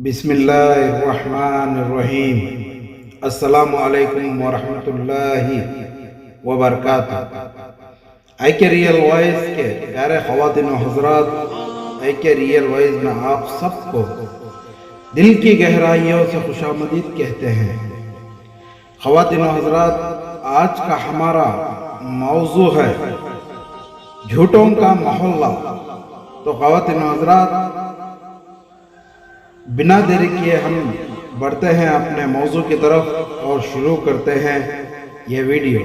بسم اللہ الرحمن الرحیم۔ السلام علیکم ورحمۃ اللہ وبرکاتہ۔ ایکے ریئل وائس کے پیارے خواتین و حضرات، ایکے ریئل وائس میں آپ سب کو دل کی گہرائیوں سے خوش آمدید کہتے ہیں۔ خواتین و حضرات، آج کا ہمارا موضوع ہے جھوٹوں کا محلہ۔ تو خواتین و حضرات، بنا دیری کیے ہم بڑھتے ہیں اپنے موضوع کی طرف اور شروع کرتے ہیں یہ ویڈیو۔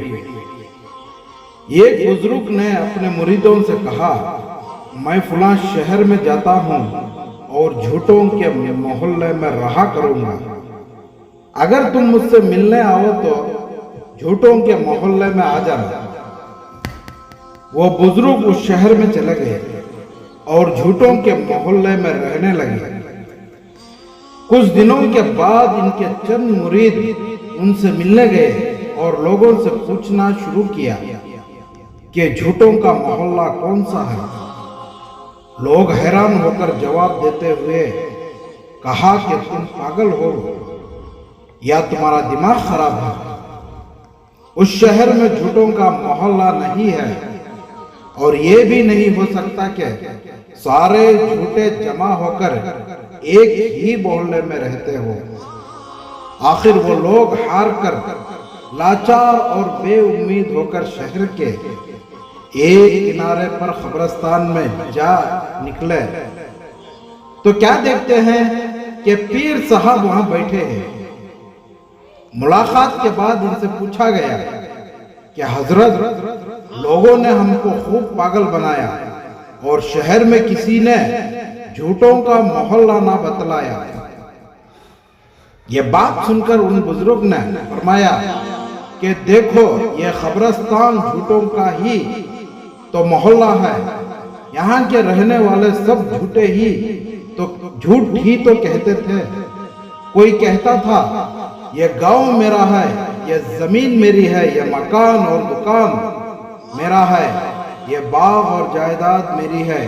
ایک بزرگ نے اپنے مریدوں سے کہا، میں فلاں شہر میں جاتا ہوں اور جھوٹوں کے محلے میں رہا کروں گا، اگر تم مجھ سے ملنے آؤ تو جھوٹوں کے محلے میں آ جانا۔ وہ بزرگ اس شہر میں چلے گئے اور جھوٹوں کے محلے میں رہنے لگے۔ کچھ دنوں کے بعد ان کے چند مرید ان سے ملنے گئے اور لوگوں سے پوچھنا شروع کیا کہ جھوٹوں کا محلہ کون سا ہے۔ لوگ حیران ہو کر جواب دیتے ہوئے کہا کہ تم پاگل ہو یا تمہارا دماغ خراب ہے، اس شہر میں جھوٹوں کا محلہ نہیں ہے، اور یہ بھی نہیں ہو سکتا کہ سارے جھوٹے جمع ہو کر ایک ہی محلے میں رہتے ہو۔ آخر وہ لوگ ہار کر لاچار اور بے امید ہو کر شہر کے ایک کنارے پر قبرستان میں جا نکلے تو کیا دیکھتے ہیں کہ پیر صاحب وہاں بیٹھے ہیں۔ ملاقات کے بعد ان سے پوچھا گیا کہ حضرت، لوگوں نے ہم کو خوب پاگل بنایا اور شہر میں کسی نے جھوٹوں کا محلہ نہ بتلایا۔ یہ بات سن کر ان بزرگ نے فرمایا کہ دیکھو، یہ قبرستان جھوٹوں کا ہی تو محلہ ہے، یہاں کے رہنے والے سب جھوٹے ہی تو جھوٹ ہی تو کہتے تھے۔ کوئی کہتا تھا یہ گاؤں میرا ہے، یہ زمین میری ہے، یہ مکان اور دکان میرا ہے، یہ باغ اور جائیداد میری ہے،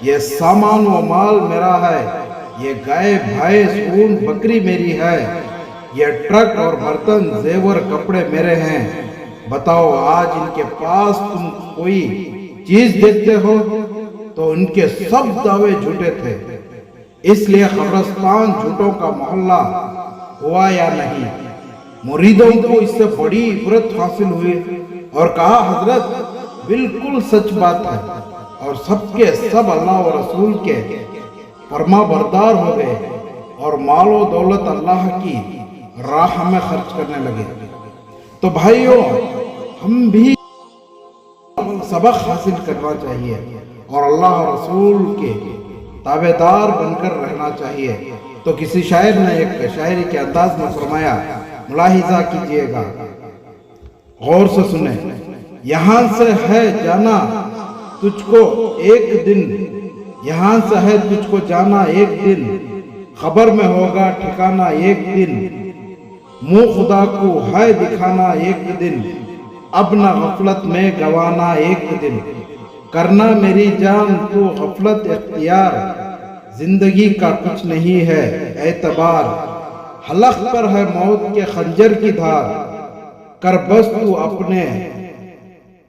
یہ سامان و مال میرا ہے، یہ گائے بھینس اونٹ بکری میری ہے، یہ ٹرک اور برتن زیور کپڑے میرے ہیں۔ بتاؤ، آج ان کے پاس تم کوئی چیز دیکھتے ہو تو ان کے سب دعوے جھوٹے تھے، اس لیے قبرستان جھوٹوں کا محلہ ہوا یا نہیں۔ مریدوں کو اس سے بڑی عبرت حاصل ہوئی اور کہا، حضرت بالکل سچ بات ہے، اور سب کے سب اللہ و رسول کے فرما بردار ہو گئے اور مال و دولت اللہ کی راہ میں خرچ کرنے لگے۔ تو بھائیوں، ہم بھی سبق حاصل کرنا چاہیے اور اللہ و رسول کے تابعدار بن کر رہنا چاہیے۔ تو کسی شاعر نے ایک شاعری کے انداز میں فرمایا، ملاحظہ کیجئے گا، غور سے سنیں۔ یہاں سے ہے جانا تجھ کو ایک دن، یہاں سے ہے تجھ کو جانا ایک دن، خبر میں ہوگا ٹھکانا ایک دن، منہ خدا کو ہے دکھانا ایک دن، اب نہ غفلت میں گوانا ایک دن، کرنا میری جان تو غفلت اختیار، زندگی کا کچھ نہیں ہے اعتبار، حلق پر ہے موت کے خنجر کی دھار، کر بس تو اپنے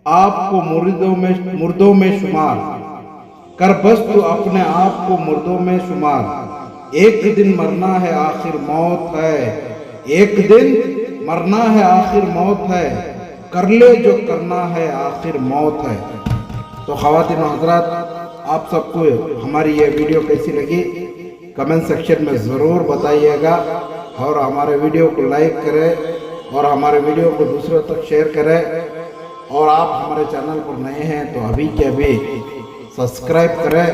آپ کو مردوں میں شمار، کر بس تو اپنے آپ کو مردوں میں شمار، ایک دن مرنا ہے آخر موت ہے، ایک دن مرنا ہے آخر موت ہے، کر لے جو کرنا ہے آخر موت ہے۔ تو خواتین و حضرات، آپ سب کو ہماری یہ ویڈیو کیسی لگی کمنٹ سیکشن میں ضرور بتائیے گا، اور ہمارے ویڈیو کو لائک کریں اور ہمارے ویڈیو کو دوسروں تک شیئر کریں، اور آپ ہمارے چینل پر نئے ہیں تو ابھی کے ابھی سبسکرائب کریں